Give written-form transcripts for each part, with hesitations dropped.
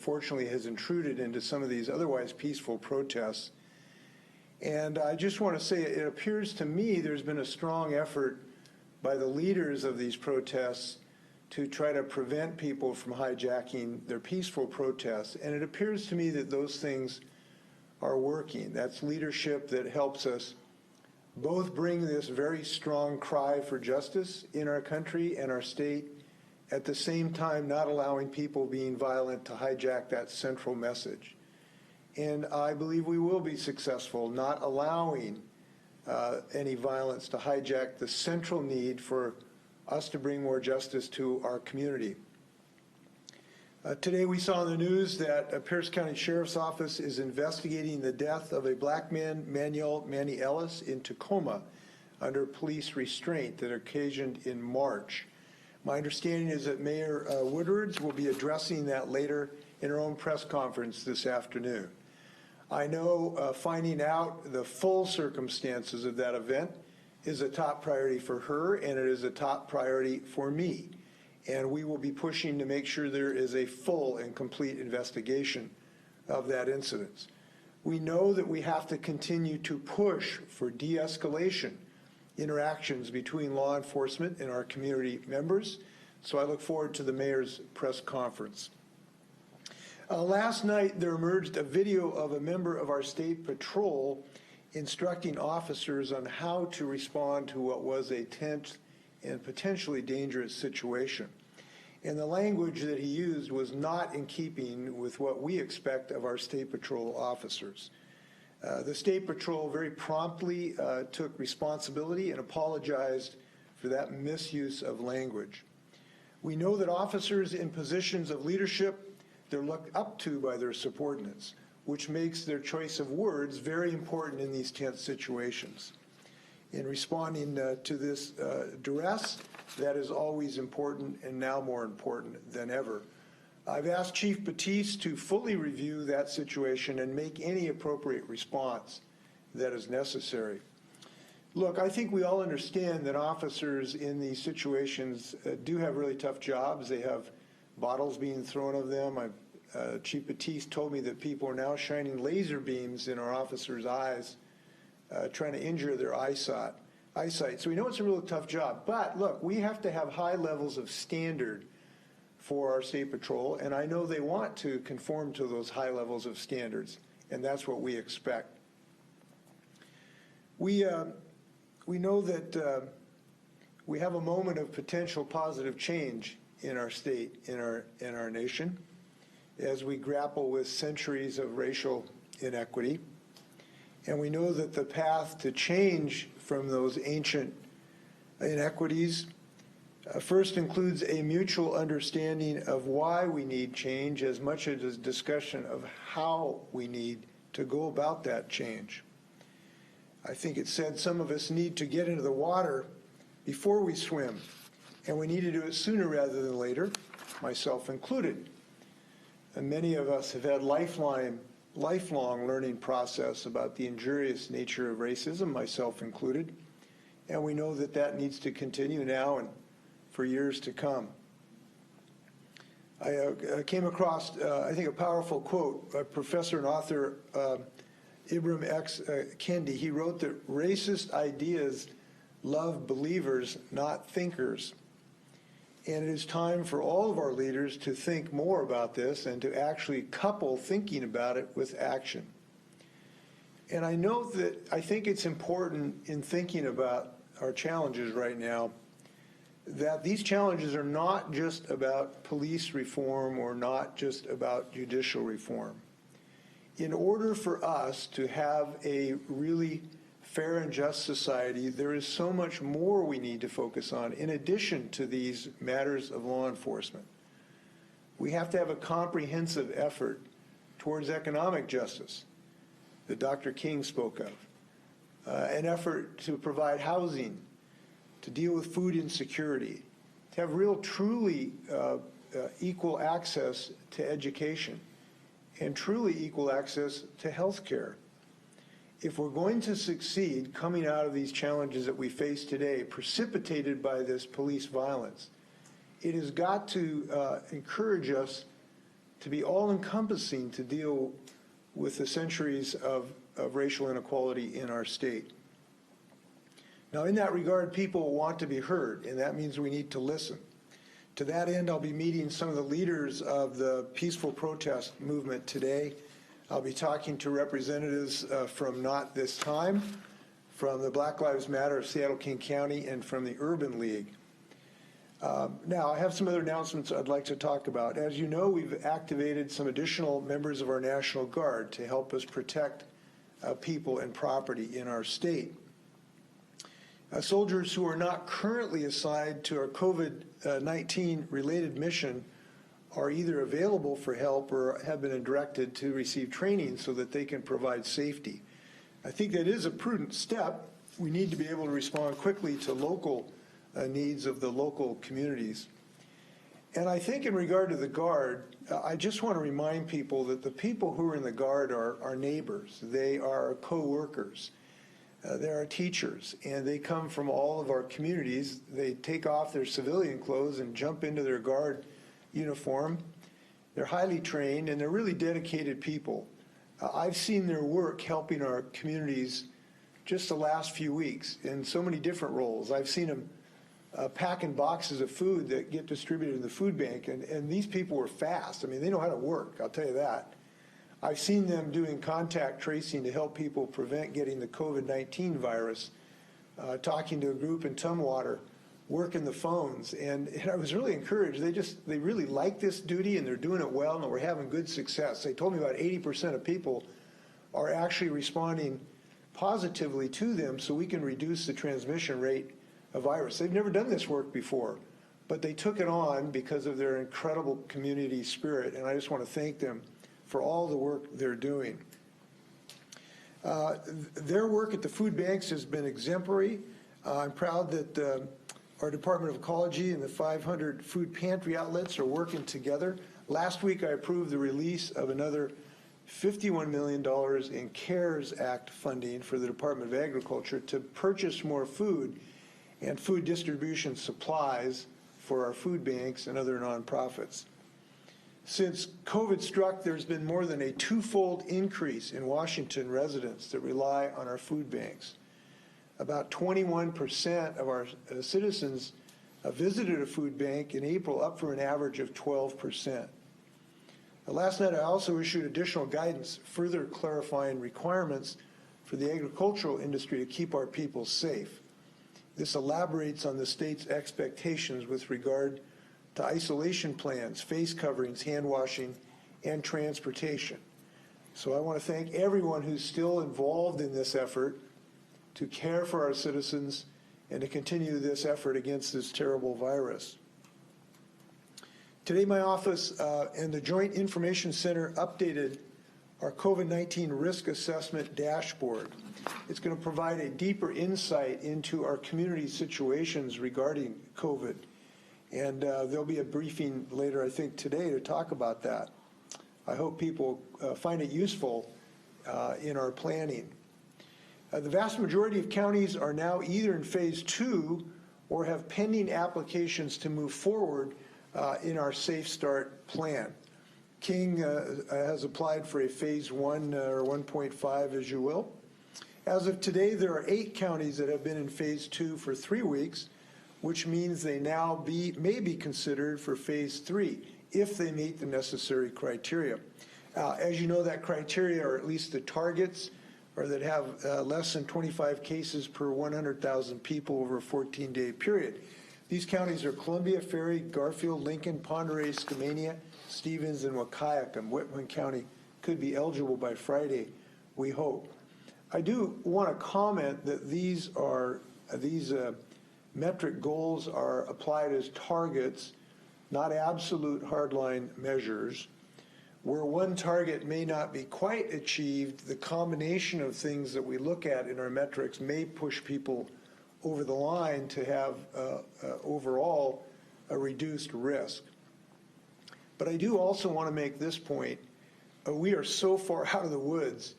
unfortunately has intruded into some of these otherwise peaceful protests. And I just want to say, it appears to me there's been a strong effort by the leaders of these protests to try to prevent people from hijacking their peaceful protests. And it appears to me that those things are working. That's leadership that helps us both bring this very strong cry for justice in our country and our state, at the same time not allowing people being violent to hijack that central message. And I believe we will be successful not allowing any violence to hijack the central need for us to bring more justice to our community. Today we saw in the news that Pierce County Sheriff's Office is investigating the death of a black man, Manuel Manny Ellis, in Tacoma under police restraint that occasioned in March. My understanding is that Mayor Woodwards will be addressing that later in her own press conference this afternoon. I know finding out the full circumstances of that event is a top priority for her, and it is a top priority for me. And we will be pushing to make sure there is a full and complete investigation of that incident. We know that we have to continue to push for de-escalation interactions between law enforcement and our community members. So I look forward to the mayor's press conference. Last night, there emerged a video of a member of our state patrol instructing officers on how to respond to what was a tense and potentially dangerous situation. And the language that he used was not in keeping with what we expect of our State Patrol officers. The State Patrol very promptly took responsibility and apologized for that misuse of language. We know that officers in positions of leadership, they're looked up to by their subordinates, which makes their choice of words very important in these tense situations. In responding to this duress, that is always important and now more important than ever. I've asked Chief Batiste to fully review that situation and make any appropriate response that is necessary. Look, I think we all understand that officers in these situations do have really tough jobs. They have bottles being thrown at them. Chief Batiste told me that people are now shining laser beams in our officers' eyes, trying to injure their eyesight. So we know it's a really tough job. But look, we have to have high levels of standard for our State Patrol, and I know they want to conform to those high levels of standards, and that's what we expect. We know that we have a moment of potential positive change in our state, in our nation, as we grapple with centuries of racial inequity. And we know that the path to change from those ancient inequities first includes a mutual understanding of why we need change as much as a discussion of how we need to go about that change. I think it said some of us need to get into the water before we swim, and we need to do it sooner rather than later, myself included. And many of us have had lifelong learning process about the injurious nature of racism, myself included, and we know that that needs to continue now and for years to come. I came across, I think, a powerful quote by professor and author Ibram X. Kendi. He wrote that racist ideas love believers, not thinkers. And it is time for all of our leaders to think more about this and to actually couple thinking about it with action. And I know that I think it's important in thinking about our challenges right now that these challenges are not just about police reform or not just about judicial reform. In order for us to have a really fair and just society, there is so much more we need to focus on in addition to these matters of law enforcement. We have to have a comprehensive effort towards economic justice that Dr. King spoke of, an effort to provide housing, to deal with food insecurity, to have real, truly equal access to education, and truly equal access to health care. If we're going to succeed coming out of these challenges that we face today, precipitated by this police violence, it has got to encourage us to be all-encompassing to deal with the centuries of racial inequality in our state. Now, in that regard, people want to be heard, and that means we need to listen. To that end, I'll be meeting some of the leaders of the peaceful protest movement today. I'll be talking to representatives from Not This Time, from the Black Lives Matter of Seattle-King County, and from the Urban League. Now, I have some other announcements I'd like to talk about. As you know, we've activated some additional members of our National Guard to help us protect people and property in our state. Soldiers who are not currently assigned to our COVID-19 related mission are either available for help or have been directed to receive training so that they can provide safety. I think that is a prudent step. We need to be able to respond quickly to local needs of the local communities. And I think in regard to the Guard, I just want to remind people that the people who are in the Guard are our neighbors. They are our co-workers. They're our teachers, and they come from all of our communities. They take off their civilian clothes and jump into their Guard uniform. They're highly trained, and they're really dedicated people. I've seen their work helping our communities just the last few weeks in so many different roles. I've seen them packing boxes of food that get distributed in the food bank, and these people are fast. I mean, they know how to work, I'll tell you that. I've seen them doing contact tracing to help people prevent getting the COVID-19 virus, talking to a group in Tumwater, working the phones, and I was really encouraged. They really like this duty, and they're doing it well, and we're having good success. They told me about 80% of people are actually responding positively to them so we can reduce the transmission rate of virus. They've never done this work before, but they took it on because of their incredible community spirit, and I just want to thank them for all the work they're doing. Their work at the food banks has been exemplary. I'm proud that our Department of Ecology and the 500 food pantry outlets are working together. Last week, I approved the release of another $51 million in CARES Act funding for the Department of Agriculture to purchase more food and food distribution supplies for our food banks and other nonprofits. Since COVID struck, there's been more than a twofold increase in Washington residents that rely on our food banks. About 21% of our citizens visited a food bank in April, up from an average of 12%. Last night, I also issued additional guidance further clarifying requirements for the agricultural industry to keep our people safe. This elaborates on the state's expectations with regard to isolation plans, face coverings, hand washing, and transportation. So I want to thank everyone who's still involved in this effort to care for our citizens and to continue this effort against this terrible virus. Today, my office and the Joint Information Center updated our COVID-19 risk assessment dashboard. It's going to provide a deeper insight into our community situations regarding COVID. And there'll be a briefing later, I think, today to talk about that. I hope people find it useful in our planning. The vast majority of counties are now either in phase 2 or have pending applications to move forward in our Safe Start plan. King has applied for a phase 1 or 1.5, as you will. As of today, there are 8 counties that have been in phase 2 for 3 weeks, which means they now may be considered for phase 3 if they meet the necessary criteria. As you know, that criteria are at least the targets, or that have less than 25 cases per 100,000 people over a 14-day period. These counties are Columbia, Ferry, Garfield, Lincoln, Pend Oreille, Skamania, Stevens, and Wahkiakum. Whitman County could be eligible by Friday, we hope. I do want to comment that these metric goals are applied as targets, not absolute hardline measures. Where one target may not be quite achieved, the combination of things that we look at in our metrics may push people over the line to have overall a reduced risk. But I do also want to make this point. We are so far out of the woods,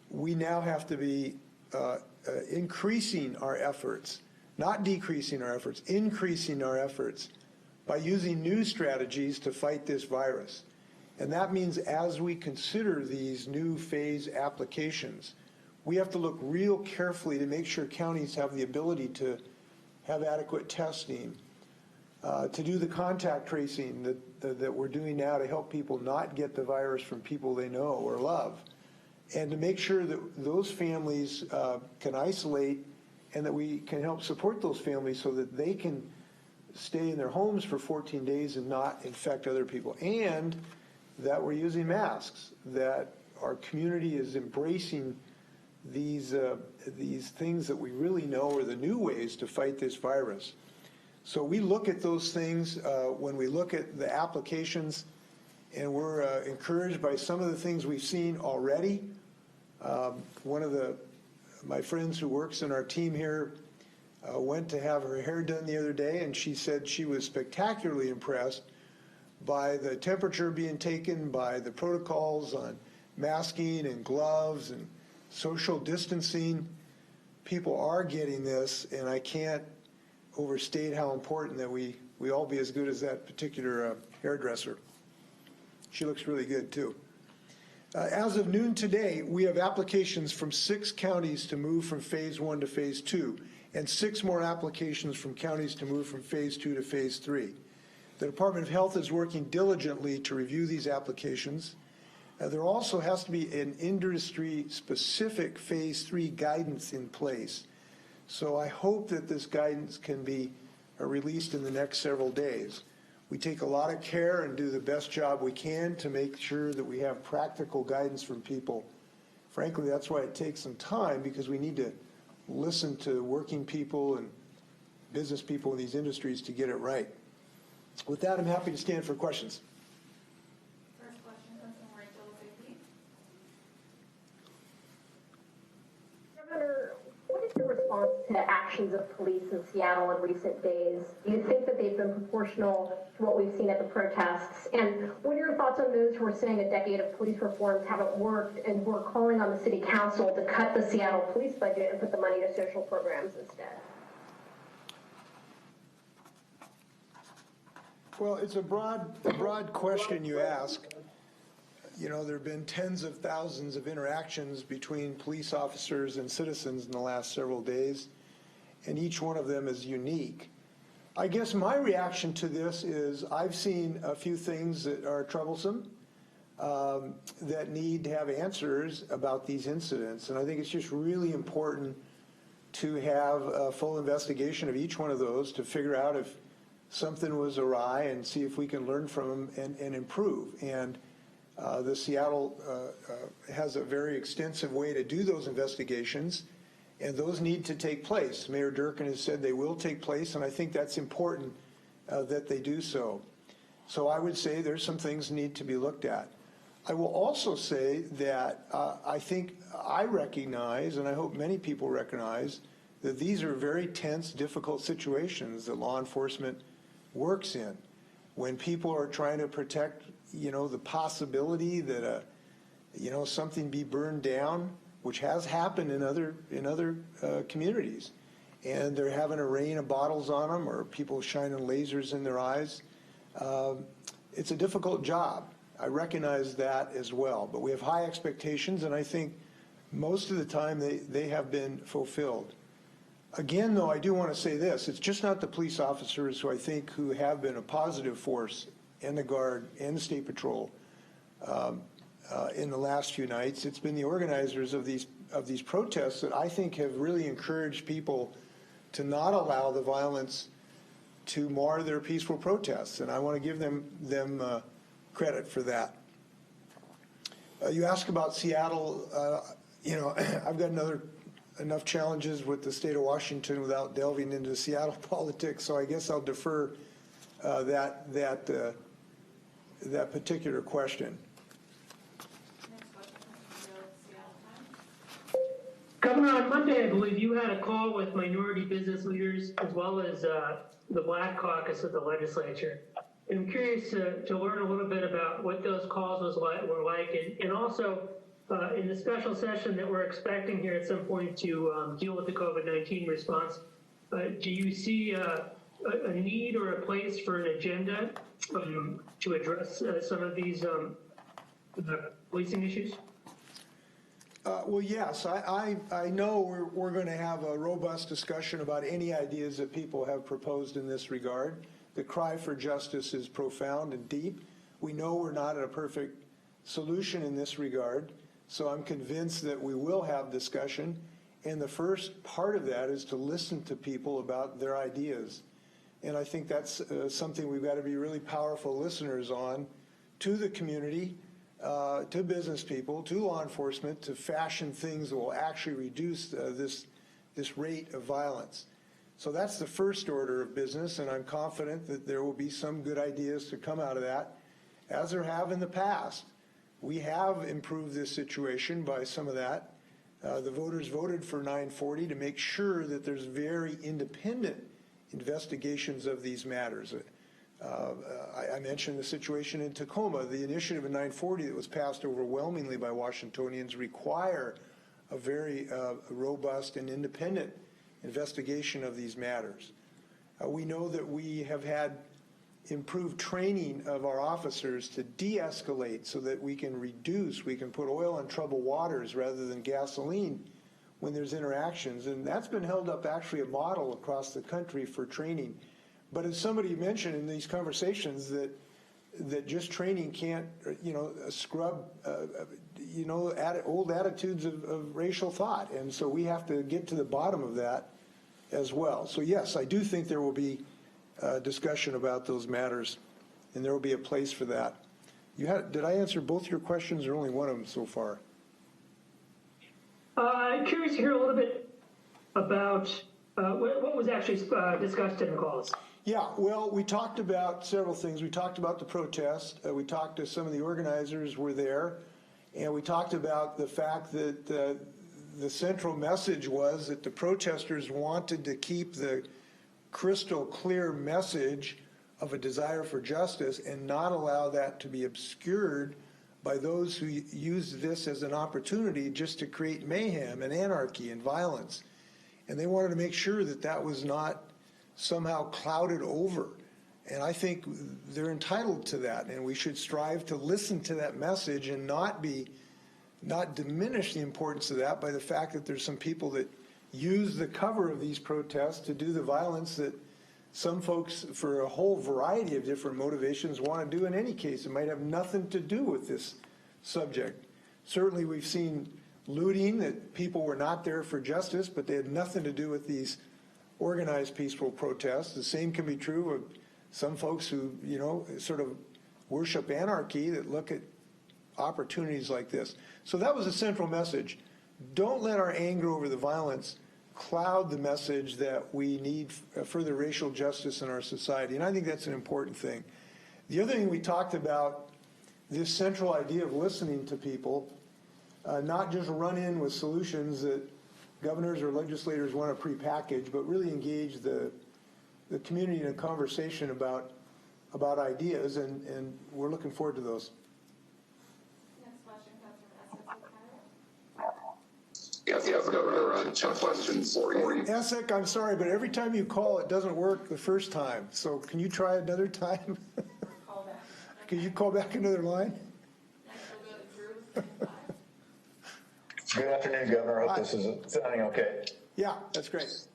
we now have to be increasing our efforts, not decreasing our efforts, increasing our efforts by using new strategies to fight this virus. And that means as we consider these new phase applications, we have to look real carefully to make sure counties have the ability to have adequate testing, to do the contact tracing that we're doing now to help people not get the virus from people they know or love, and to make sure that those families can isolate and that we can help support those families so that they can stay in their homes for 14 days and not infect other people, and that we're using masks, that our community is embracing these things that we really know are the new ways to fight this virus. So we look at those things when we look at the applications, and we're encouraged by some of the things we've seen already. One of my friends who works in our team here went to have her hair done the other day, and she said she was spectacularly impressed by the temperature being taken, by the protocols on masking and gloves and social distancing. People are getting this, and I can't overstate how important that we all be as good as that particular hairdresser. She looks really good too. As of noon today, we have applications from 6 counties to move from phase 1 to phase 2, and 6 more applications from counties to move from phase 2 to phase 3. The Department of Health is working diligently to review these applications. There also has to be an industry-specific phase 3 guidance in place. So I hope that this guidance can be released in the next several days. We take a lot of care and do the best job we can to make sure that we have practical guidance from people. Frankly, that's why it takes some time, because we need to listen to working people and business people in these industries to get it right. With that, I'm happy to stand for questions. First question comes from Rachel Bigby. Governor, what is your response to the actions of police in Seattle in recent days? Do you think that they've been proportional to what we've seen at the protests? And what are your thoughts on those who are saying a decade of police reforms haven't worked and who are calling on the city council to cut the Seattle police budget and put the money to social programs instead? Well, it's a broad question you ask. You know, there have been tens of thousands of interactions between police officers and citizens in the last several days, and each one of them is unique. I guess my reaction to this is I've seen a few things that are troublesome, that need to have answers about these incidents, and I think it's just really important to have a full investigation of each one of those to figure out if something was awry and see if we can learn from them and improve. And the Seattle has a very extensive way to do those investigations, and those need to take place. Mayor Durkin has said they will take place, and I think that's important that they do so. So I would say there's some things need to be looked at. I will also say that I recognize, and I hope many people recognize, that these are very tense, difficult situations that law enforcement works in. When people are trying to protect, the possibility that something be burned down, which has happened in other communities, and they're having a rain of bottles on them or people shining lasers in their eyes. It's a difficult job. I recognize that as well, but we have high expectations, and I think most of the time they have been fulfilled. Again, though, I do want to say this. It's just not the police officers who have been a positive force, and the Guard and the State Patrol in the last few nights. It's been the organizers of these protests that I think have really encouraged people to not allow the violence to mar their peaceful protests, and I want to give them credit for that. You asked about Seattle. I've got enough challenges with the state of Washington without delving into Seattle politics, so I guess I'll defer that particular question. Next question comes from Seattle Times. Governor, on Monday, I believe you had a call with minority business leaders as well as the Black Caucus of the legislature. I'm curious to learn a little bit about what those calls were like, and also in the special session that we're expecting here at some point to deal with the COVID-19 response, do you see a need or a place for an agenda to address some of these policing issues? Well, yes, I know we're going to have a robust discussion about any ideas that people have proposed in this regard. The cry for justice is profound and deep. We know we're not at a perfect solution in this regard, so I'm convinced that we will have discussion. And the first part of that is to listen to people about their ideas. And I think that's something we've got to be really powerful listeners on, to the community, to business people, to law enforcement, to fashion things that will actually reduce this rate of violence. So that's the first order of business, and I'm confident that there will be some good ideas to come out of that, as there have in the past. We have improved this situation by some of that. The voters voted for 940 to make sure that there's very independent investigations of these matters. I mentioned the situation in Tacoma. The initiative in 940 that was passed overwhelmingly by Washingtonians require a very robust and independent investigation of these matters. We know that we have had improved training of our officers to de-escalate so that we can put oil on troubled waters rather than gasoline when there's interactions. And that's been held up actually a model across the country for training. But as somebody mentioned in these conversations, that just training can't, scrub, old attitudes of racial thought. And so we have to get to the bottom of that as well. So yes, I do think there will be discussion about those matters, and there will be a place for that. Did I answer both your questions or only one of them so far? I'm curious to hear a little bit about what was actually discussed in the calls. Yeah, well, we talked about several things. We talked about the protest. We talked to some of the organizers were there, and we talked about the fact that the central message was that the protesters wanted to keep the crystal clear message of a desire for justice and not allow that to be obscured by those who use this as an opportunity just to create mayhem and anarchy and violence. And they wanted to make sure that that was not somehow clouded over. And I think they're entitled to that, and we should strive to listen to that message and not diminish the importance of that by the fact that there's some people that use the cover of these protests to do the violence that some folks, for a whole variety of different motivations, want to do in any case. It might have nothing to do with this subject. Certainly we've seen looting, that people were not there for justice, but they had nothing to do with these organized peaceful protests. The same can be true of some folks who, sort of worship anarchy, that look at opportunities like this. So that was a central message. Don't let our anger over the violence cloud the message that we need further racial justice in our society. And I think that's an important thing. The other thing we talked about, this central idea of listening to people, not just run in with solutions that governors or legislators want to prepackage, but really engage the community in a conversation about ideas, and we're looking forward to those. Next question comes from Essex. Yes, Governor, two questions for you. Essex, I'm sorry, but every time you call, it doesn't work the first time. So can you try another time? Call back. Can you call back another line? Next we'll go to Drew with 5. Good afternoon, Governor. I hope this is sounding okay. Yeah, that's great.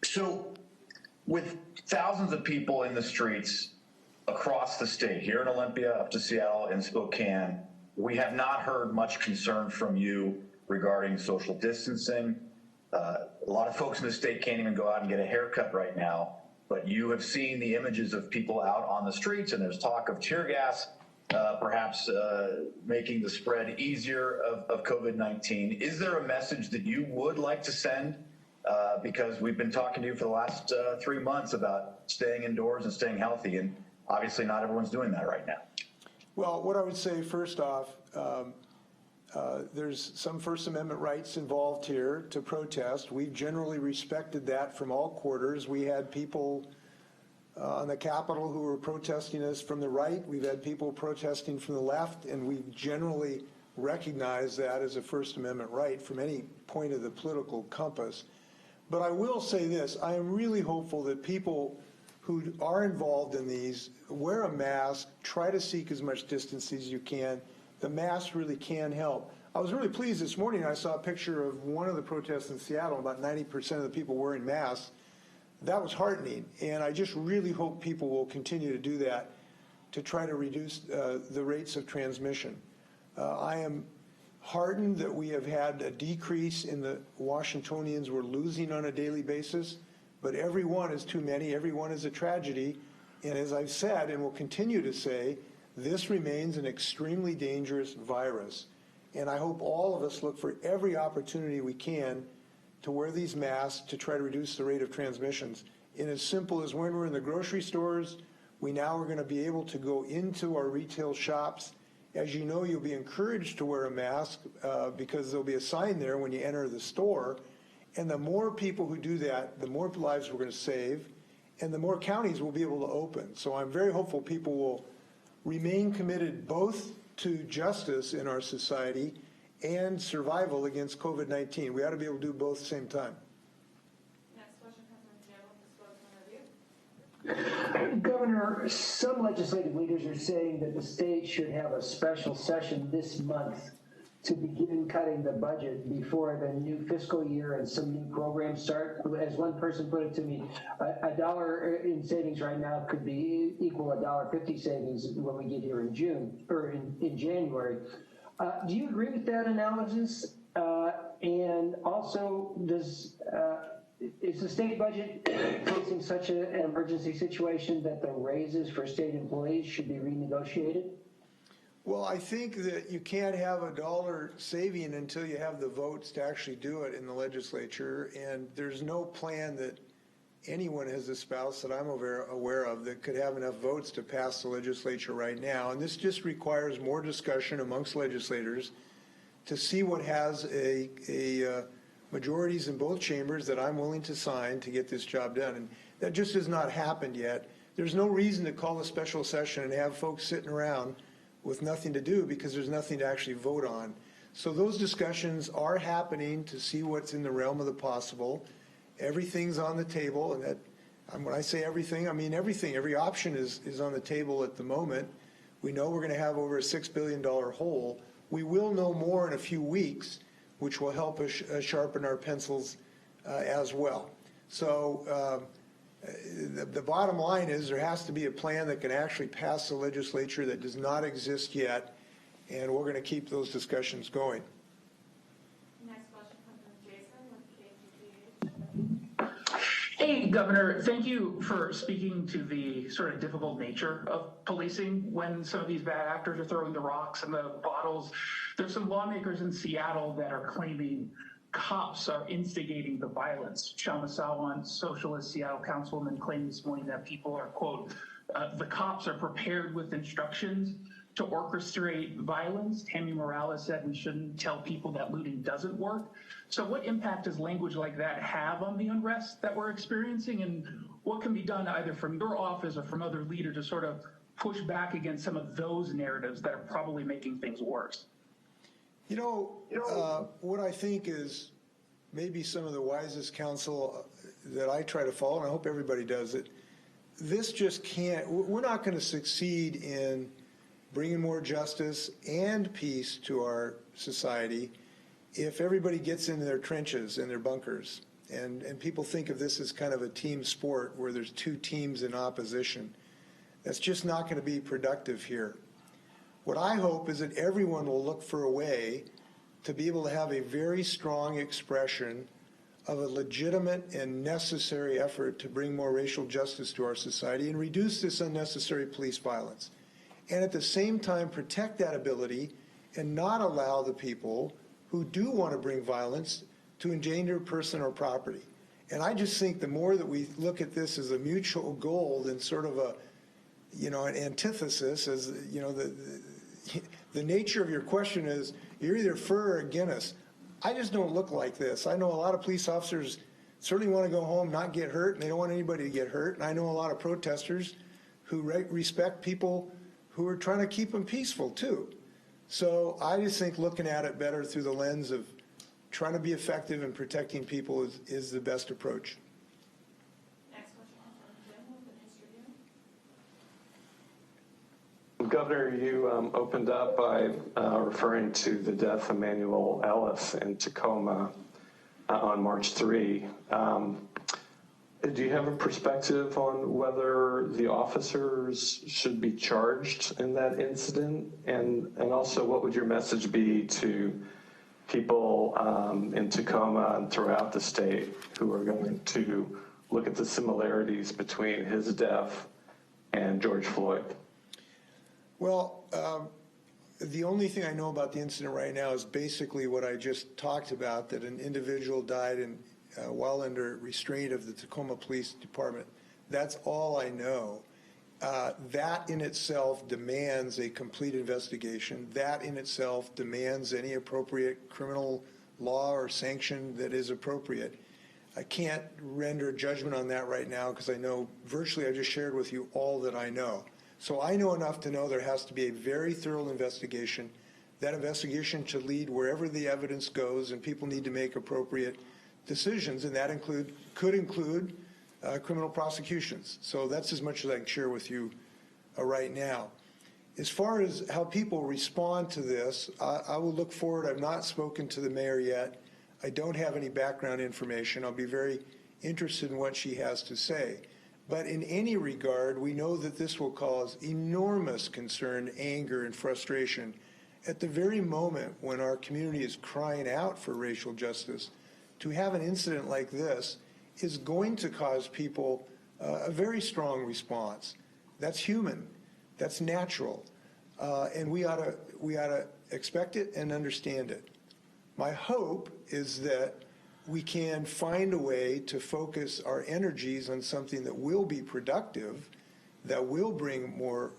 So with thousands of people in the streets across the state, here in Olympia, up to Seattle and Spokane, we have not heard much concern from you regarding social distancing. A lot of folks in the state can't even go out and get a haircut right now, but you have seen the images of people out on the streets, and there's talk of tear gas, perhaps making the spread easier of COVID-19. Is there a message that you would like to send? Because we've been talking to you for the last 3 months about staying indoors and staying healthy, and obviously not everyone's doing that right now. Well, what I would say first off, there's some First Amendment rights involved here to protest. We've generally respected that from all quarters. We had people on the Capitol who were protesting us from the right. We've had people protesting from the left, and we've generally recognized that as a First Amendment right from any point of the political compass. But I will say this, I am really hopeful that people who are involved in these wear a mask, try to seek as much distance as you can, the masks really can help. I was really pleased this morning. I saw a picture of one of the protests in Seattle, about 90% of the people wearing masks. That was heartening, and I just really hope people will continue to do that to try to reduce the rates of transmission. I am heartened that we have had a decrease in the Washingtonians we're losing on a daily basis, but every one is too many, every one is a tragedy, and as I've said and will continue to say, this remains an extremely dangerous virus. And I hope all of us look for every opportunity we can to wear these masks to try to reduce the rate of transmissions. And as simple as when we're in the grocery stores, we now are going to be able to go into our retail shops. As you know, you'll be encouraged to wear a mask because there'll be a sign there when you enter the store. And the more people who do that, the more lives we're going to save, and the more counties will be able to open. So I'm very hopeful people will remain committed both to justice in our society and survival against COVID-19. We ought to be able to do both at the same time. Next question, Councilman Campbell, disclosure review. Governor, some legislative leaders are saying that the state should have a special session this month to begin cutting the budget before the new fiscal year and some new programs start. As one person put it to me, $1 in savings right now could be equal $1.50 savings when we get here in June or in January. Do you agree with that analysis? And also, is the state budget facing such an emergency situation that the raises for state employees should be renegotiated? Well, I think that you can't have $1 saving until you have the votes to actually do it in the legislature, and there's no plan that anyone has espoused that I'm aware of that could have enough votes to pass the legislature right now. And this just requires more discussion amongst legislators to see what has a majorities in both chambers that I'm willing to sign to get this job done. And that just has not happened yet. There's no reason to call a special session and have folks sitting around with nothing to do because there's nothing to actually vote on. So those discussions are happening to see what's in the realm of the possible. Everything's on the table, and that, when I say everything, I mean everything. Every option is on the table at the moment. We know we're going to have over a $6 billion hole. We will know more in a few weeks, which will help us sharpen our pencils as well. So the bottom line is there has to be a plan that can actually pass the legislature that does not exist yet, and we're going to keep those discussions going. Next question, Councilman Jason with KGPH. Hey, Governor, thank you for speaking to the sort of difficult nature of policing when some of these bad actors are throwing the rocks and the bottles. There's some lawmakers in Seattle that are claiming cops are instigating the violence. Shama Sawan, socialist Seattle councilwoman, claimed this morning that people are, quote, the cops are prepared with instructions to orchestrate violence. Tammy Morales said we shouldn't tell people that looting doesn't work. So what impact does language like that have on the unrest that we're experiencing? And what can be done either from your office or from other leaders to sort of push back against some of those narratives that are probably making things worse? What I think is maybe some of the wisest counsel that I try to follow, and I hope everybody does it, this just can't, we're not going to succeed in bringing more justice and peace to our society if everybody gets into their trenches and their bunkers. And people think of this as kind of a team sport where there's two teams in opposition. That's just not going to be productive here. What I hope is that everyone will look for a way to be able to have a very strong expression of a legitimate and necessary effort to bring more racial justice to our society and reduce this unnecessary police violence. And at the same time, protect that ability and not allow the people who do want to bring violence to endanger person or property. And I just think the more that we look at this as a mutual goal than sort of a, an antithesis, as, the nature of your question is you're either for or against. I just don't look like this. I know a lot of police officers certainly want to go home, not get hurt, and they don't want anybody to get hurt. And I know a lot of protesters who respect people who are trying to keep them peaceful too. So I just think looking at it better through the lens of trying to be effective in protecting people is the best approach. Next question, Councilman Jim with the News Tribune. Governor, you opened up by referring to the death of Manuel Ellis in Tacoma on March 3. Do you have a perspective on whether the officers should be charged in that incident? And also, what would your message be to people in Tacoma and throughout the state who are going to look at the similarities between his death and George Floyd? Well, the only thing I know about the incident right now is basically what I just talked about, that an individual died while under restraint of the Tacoma Police Department. That's all I know. That in itself demands a complete investigation. That in itself demands any appropriate criminal law or sanction that is appropriate. I can't render judgment on that right now because I know virtually I just shared with you all that I know. So I know enough to know there has to be a very thorough investigation. That investigation should lead wherever the evidence goes, and people need to make appropriate decisions, and that could include criminal prosecutions. So that's as much as I can share with you right now. As far as how people respond to this, I will look forward. I've not spoken to the mayor yet. I don't have any background information. I'll be very interested in what she has to say. But in any regard, we know that this will cause enormous concern, anger, and frustration at the very moment when our community is crying out for racial justice. To have an incident like this is going to cause people a very strong response. That's human. That's natural. And we ought to expect it and understand it. My hope is that we can find a way to focus our energies on something that will be productive, that will bring more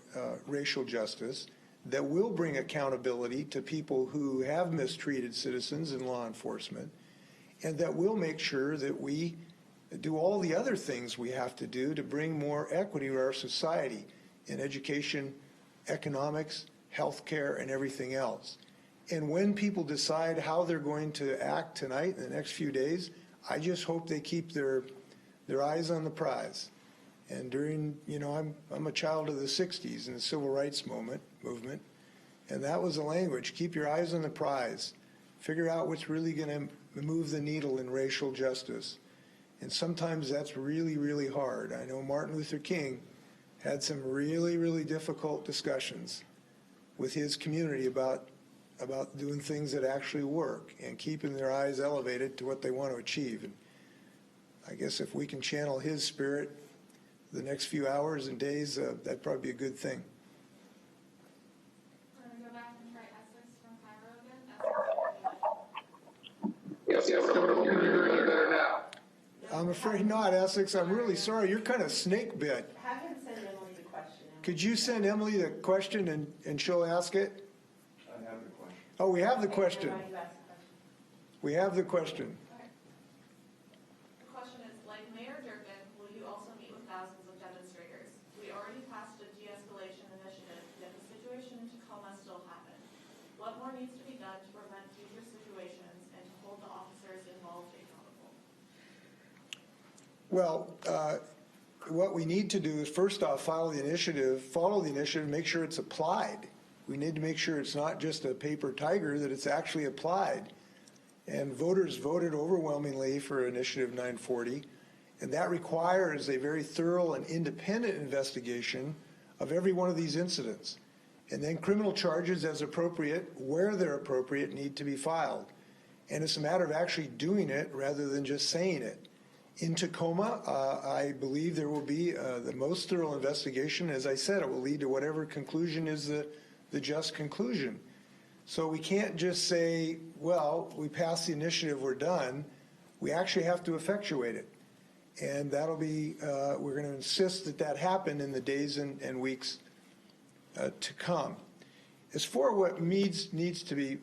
racial justice, that will bring accountability to people who have mistreated citizens in law enforcement, and that will make sure that we do all the other things we have to do to bring more equity to our society in education, economics, healthcare, and everything else. And when people decide how they're going to act tonight in the next few days, I just hope they keep their eyes on the prize. And during, I'm a child of the 60s and the civil rights movement, and that was the language. Keep your eyes on the prize. Figure out what's really going to move the needle in racial justice. And sometimes that's really, really hard. I know Martin Luther King had some really, really difficult discussions with his community about doing things that actually work and keeping their eyes elevated to what they want to achieve. And I guess if we can channel his spirit the next few hours and days, that'd probably be a good thing. We're going to go back and try Essex from Cairo again. Yes, you're doing better now. I'm afraid not, Essex. I'm really sorry. You're kind of snake bit. Have him send Emily the question. Could you send Emily the question and she'll ask it? Oh, we have the question. We have the question. Okay. The question is, like Mayor Durkin, will you also meet with thousands of demonstrators? We already passed a de-escalation initiative, yet the situation in Tacoma still happened. What more needs to be done to prevent future situations and to hold the officers involved accountable? Well, what we need to do is first off follow the initiative, make sure it's applied. We need to make sure it's not just a paper tiger, that it's actually applied. And voters voted overwhelmingly for Initiative 940, and that requires a very thorough and independent investigation of every one of these incidents. And then criminal charges as appropriate, where they're appropriate, need to be filed. And it's a matter of actually doing it rather than just saying it. In Tacoma, I believe there will be the most thorough investigation. As I said, it will lead to whatever conclusion is the just conclusion. So we can't just say, well, we passed the initiative, we're done. We actually have to effectuate it. And that'll be, we're going to insist that that happen in the days and weeks to come. As for what needs to be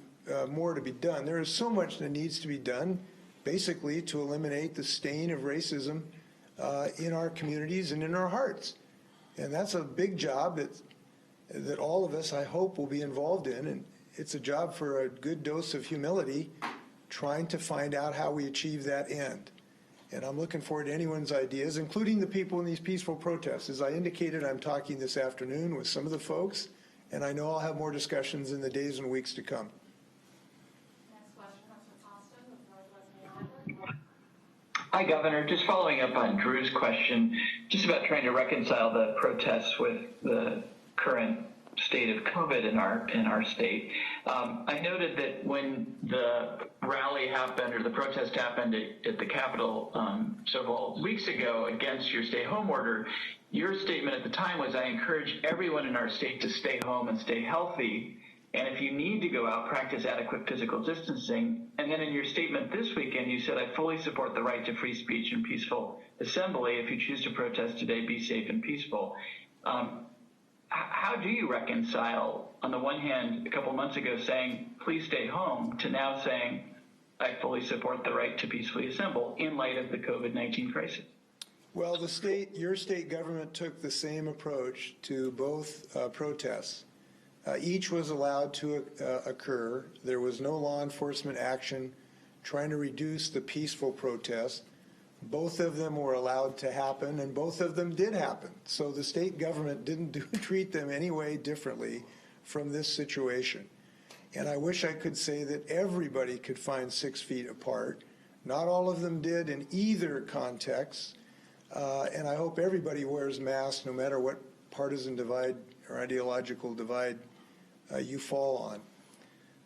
more to be done, there is so much that needs to be done, basically to eliminate the stain of racism in our communities and in our hearts. And that's a big job that all of us, I hope, will be involved in. And it's a job for a good dose of humility, trying to find out how we achieve that end. And I'm looking forward to anyone's ideas, including the people in these peaceful protests. As I indicated, I'm talking this afternoon with some of the folks, And I know I'll have more discussions in the days and weeks to come. Next question comes from Austin with Northwest New York. Hi, Governor. Just following up on Drew's question, just about trying to reconcile the protests with the current state of COVID in our state. I noted that when the rally happened or the protest happened at the Capitol several weeks ago against your stay home order, your statement at the time was, I encourage everyone in our state to stay home and stay healthy. And if you need to go out, practice adequate physical distancing. And then in your statement this weekend, you said, I fully support the right to free speech and peaceful assembly. If you choose to protest today, be safe and peaceful. How do you reconcile, on the one hand, a couple months ago saying, please stay home, to now saying, I fully support the right to peacefully assemble in light of the COVID-19 crisis? Well, your state government took the same approach to both protests. Each was allowed to occur. There was no law enforcement action trying to reduce the peaceful protest. Both of them were allowed to happen, and both of them did happen. So the state government didn't treat them any way differently from this situation. And I wish I could say that everybody could find 6 feet apart. Not all of them did in either context. And I hope everybody wears masks no matter what partisan divide or ideological divide you fall on.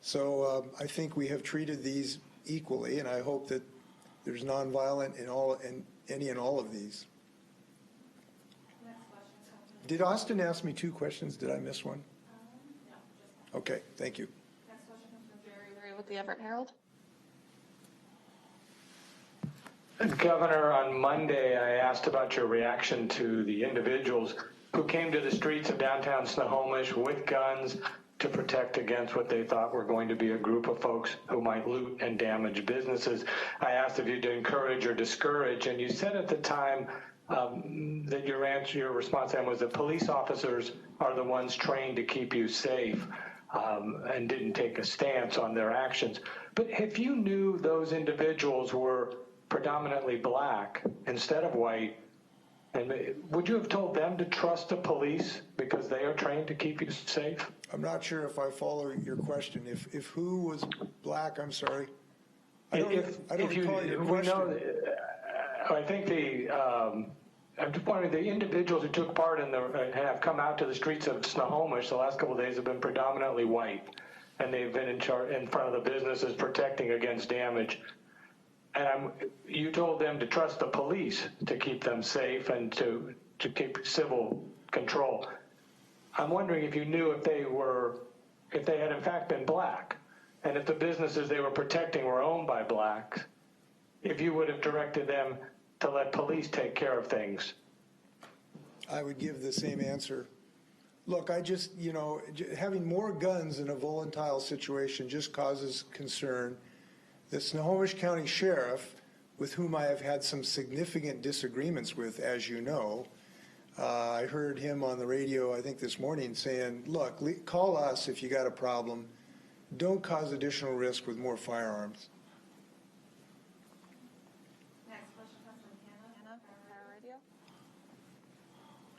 So I think we have treated these equally, and I hope that there's nonviolent in any and all of these. Next question comes from Did Austin ask me 2 questions? Did I miss one? no, just one. Okay, thank you. Next question comes from Jerry with the Everett Herald. Governor, on Monday, I asked about your reaction to the individuals who came to the streets of downtown Snohomish with guns to protect against what they thought were going to be a group of folks who might loot and damage businesses. I asked if you'd encourage or discourage, and you said at the time that your response then was that police officers are the ones trained to keep you safe, and didn't take a stance on their actions. But if you knew those individuals were predominantly black instead of white, and would you have told them to trust the police because they are trained to keep you safe? I'm not sure if I follow your question. If who was black, I'm sorry. I don't recall your question. I think I'm just wondering, the individuals who took part in and have come out to the streets of Snohomish the last couple of days have been predominantly white, and they've been in front of the businesses protecting against damage. And you told them to trust the police to keep them safe and to keep civil control. I'm wondering if you knew if they had in fact been black, and if the businesses they were protecting were owned by blacks, if you would have directed them to let police take care of things. I would give the same answer. Look, having more guns in a volatile situation just causes concern. The Snohomish County Sheriff, with whom I have had some significant disagreements with, as you know, I heard him on the radio, I think this morning, saying, look, call us if you got a problem. Don't cause additional risk with more firearms. Next question comes from Hannah from Power Radio.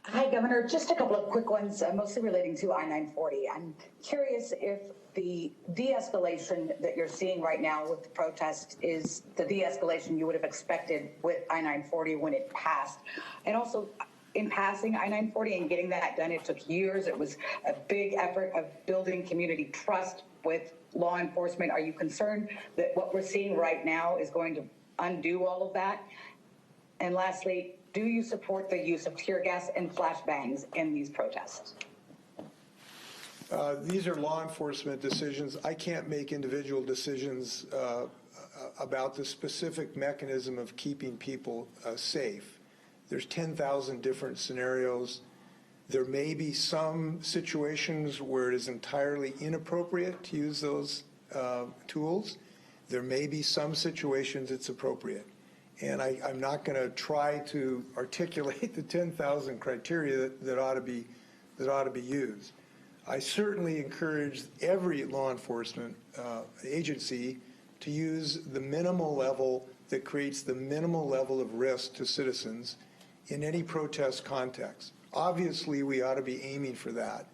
Hi, Governor. Just a couple of quick ones, mostly relating to I-940. I'm curious if the de-escalation that you're seeing right now with the protest is the de-escalation you would have expected with I-940 when it passed. And also, in passing I-940 and getting that done, it took years. It was a big effort of building community trust with law enforcement. Are you concerned that what we're seeing right now is going to undo all of that? And lastly, do you support the use of tear gas and flashbangs in these protests? These are law enforcement decisions. I can't make individual decisions about the specific mechanism of keeping people safe. There's 10,000 different scenarios. There may be some situations where it is entirely inappropriate to use those tools. There may be some situations it's appropriate. And I'm not going to try to articulate the 10,000 criteria that ought to be used. I certainly encourage every law enforcement agency to use the minimal level that creates the minimal level of risk to citizens in any protest context. Obviously, we ought to be aiming for that.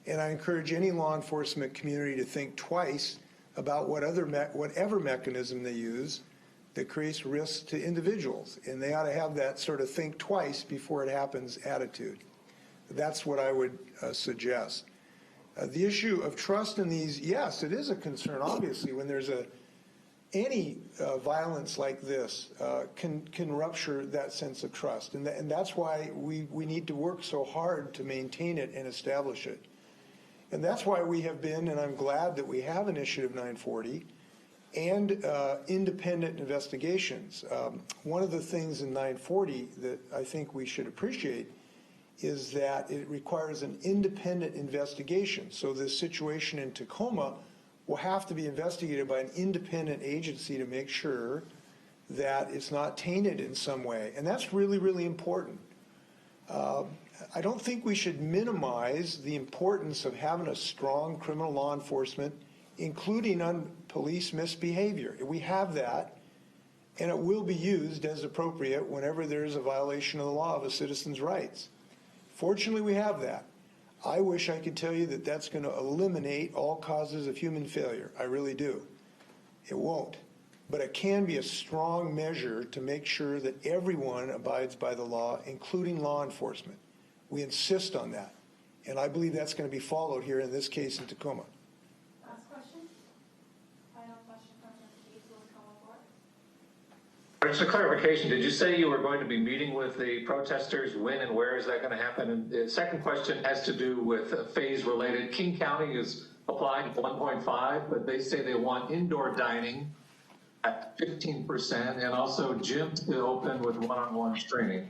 And I encourage any law enforcement community to think twice about whatever mechanism they use that creates risk to individuals. And they ought to have that sort of think twice before it happens attitude. That's what I would suggest. The issue of trust in these, yes, it is a concern, obviously, when there's any violence like this can rupture that sense of trust. And that's why we need to work so hard to maintain it and establish it. And that's why we have been, and I'm glad that we have Initiative 940 and independent investigations. One of the things in 940 that I think we should appreciate is that it requires an independent investigation. So this situation in Tacoma will have to be investigated by an independent agency to make sure that it's not tainted in some way. And that's really, really important. I don't think we should minimize the importance of having a strong criminal law enforcement, including on police misbehavior. We have that, and it will be used as appropriate whenever there is a violation of the law of a citizen's rights. Fortunately, we have that. I wish I could tell you that that's going to eliminate all causes of human failure. I really do. It won't. But it can be a strong measure to make sure that everyone abides by the law, including law enforcement. We insist on that. And I believe that's going to be followed here in this case in Tacoma. Last question. Final question from the Tacoma board. Just a clarification, did you say you were going to be meeting with the protesters? When and where is that going to happen? And the second question has to do with phase-related. King County is applying for 1.5, but they say they want indoor dining at 15% and also gyms to open with one-on-one training.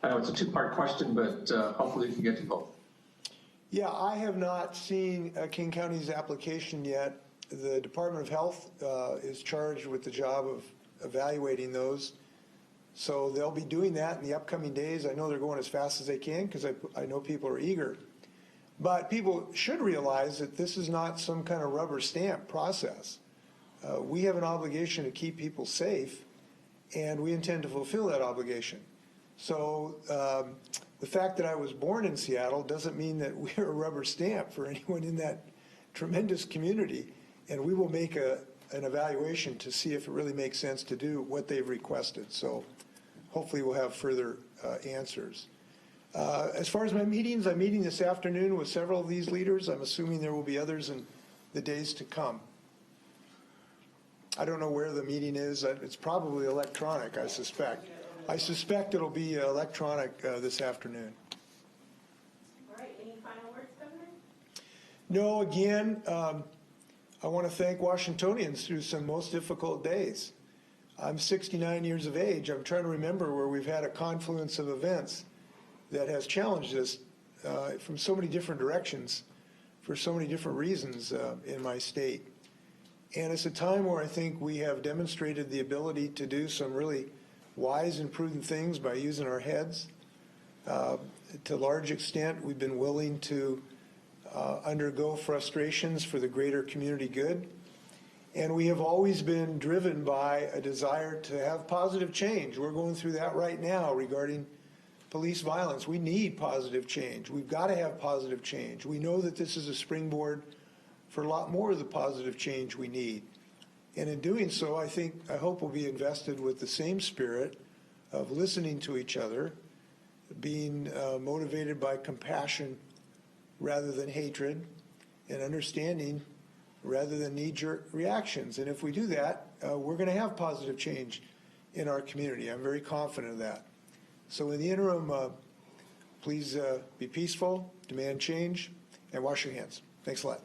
I know it's a two-part question, but hopefully you can get to both. Yeah, I have not seen King County's application yet. The Department of Health is charged with the job of evaluating those. So they'll be doing that in the upcoming days. I know they're going as fast as they can because I know people are eager. But people should realize that this is not some kind of rubber stamp process. We have an obligation to keep people safe, and we intend to fulfill that obligation. So the fact that I was born in Seattle doesn't mean that we're a rubber stamp for anyone in that tremendous community, and we will make an evaluation to see if it really makes sense to do what they've requested. So hopefully we'll have further answers. As far as my meetings, I'm meeting this afternoon with several of these leaders. I'm assuming there will be others in the days to come. I don't know where the meeting is. It's probably electronic, I suspect. I suspect it'll be electronic this afternoon. All right, any final words, Governor? No, again, I want to thank Washingtonians through some most difficult days. I'm 69 years of age. I'm trying to remember where we've had a confluence of events that has challenged us from so many different directions for so many different reasons in my state. And it's a time where I think we have demonstrated the ability to do some really wise and prudent things by using our heads. To a large extent, we've been willing to undergo frustrations for the greater community good. And we have always been driven by a desire to have positive change. We're going through that right now regarding police violence. We need positive change. We've got to have positive change. We know that this is a springboard for a lot more of the positive change we need. And in doing so, I hope we'll be invested with the same spirit of listening to each other, being motivated by compassion rather than hatred, and understanding rather than knee-jerk reactions. And if we do that, we're going to have positive change in our community. I'm very confident of that. So in the interim, please be peaceful, demand change, and wash your hands. Thanks a lot.